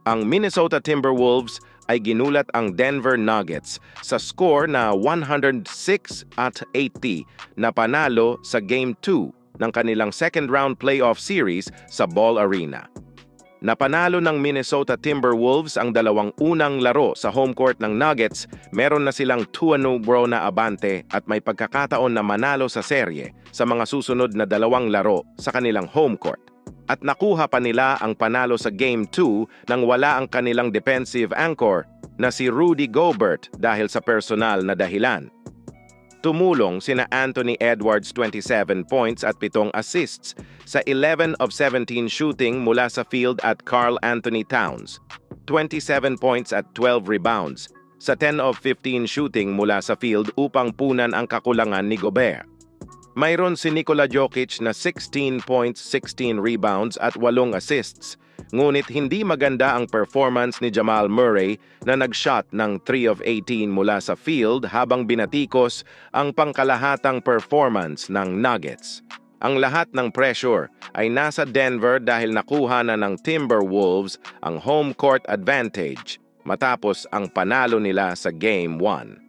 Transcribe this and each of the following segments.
Ang Minnesota Timberwolves ay ginulat ang Denver Nuggets sa score na 106-80 na panalo sa Game 2 ng kanilang second-round playoff series sa Ball Arena. Napanalo ng Minnesota Timberwolves ang dalawang unang laro sa home court ng Nuggets, meron na silang 2-0 na abante at may pagkakataon na manalo sa serye sa mga susunod na dalawang laro sa kanilang home court. At nakuha pa nila ang panalo sa Game 2 nang wala ang kanilang defensive anchor na si Rudy Gobert dahil sa personal na dahilan. Tumulong sina Anthony Edwards 27 points at 7 assists sa 11 of 17 shooting mula sa field at Karl Anthony Towns, 27 points at 12 rebounds sa 10 of 15 shooting mula sa field upang punan ang kakulangan ni Gobert. Mayroon si Nikola Jokic na 16 points, 16 rebounds at 8 assists, ngunit hindi maganda ang performance ni Jamal Murray na nag-shot ng 3 of 18 mula sa field habang binatikos ang pangkalahatang performance ng Nuggets. Ang lahat ng pressure ay nasa Denver dahil nakuha na ng Timberwolves ang home court advantage matapos ang panalo nila sa Game 1.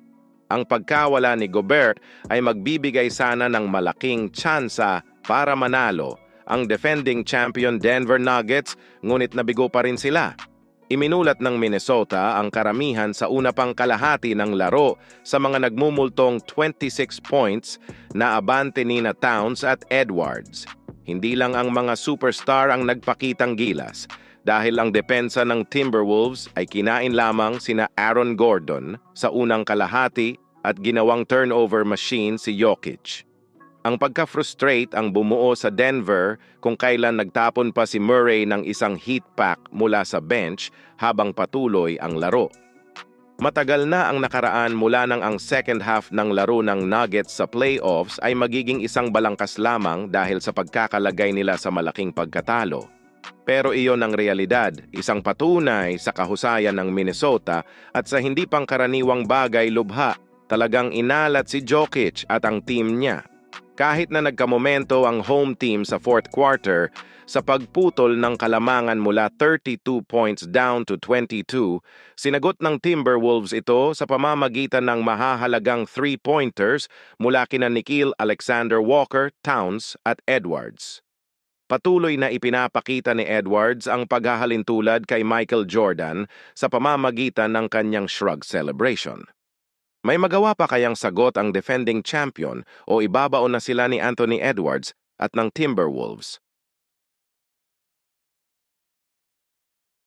Ang pagkawala ni Gobert ay magbibigay sana ng malaking tsansa para manalo ang defending champion Denver Nuggets, ngunit nabigo pa rin sila. Iminulat ng Minnesota ang karamihan sa una pang kalahati ng laro sa mga nagmumultong 26 points na abante ni Towns at Edwards. Hindi lang ang mga superstar ang nagpakitang gilas, dahil ang depensa ng Timberwolves ay kinain lamang sina Aaron Gordon sa unang kalahati at ginawang turnover machine si Jokic. Ang pagka-frustrate ang bumuo sa Denver kung kailan nagtapon pa si Murray ng isang heat pack mula sa bench habang patuloy ang laro. Matagal na ang nakaraan mula nang ang second half ng laro ng Nuggets sa playoffs ay magiging isang balangkas lamang dahil sa pagkakalagay nila sa malaking pagkatalo. Pero iyon ang realidad, isang patunay sa kahusayan ng Minnesota at sa hindi pangkaraniwang bagay lubha, talagang inalat si Jokic at ang team niya. Kahit na nagkamomento ang home team sa fourth quarter, sa pagputol ng kalamangan mula 32 points down to 22, sinagot ng Timberwolves ito sa pamamagitan ng mahahalagang 3-pointers mula kina Nickeil Alexander-Walker, Towns at Edwards. Patuloy na ipinapakita ni Edwards ang paghahalintulad kay Michael Jordan sa pamamagitan ng kanyang shrug celebration. May magawa pa kayang sagot ang defending champion o ibabaon na sila ni Anthony Edwards at ng Timberwolves?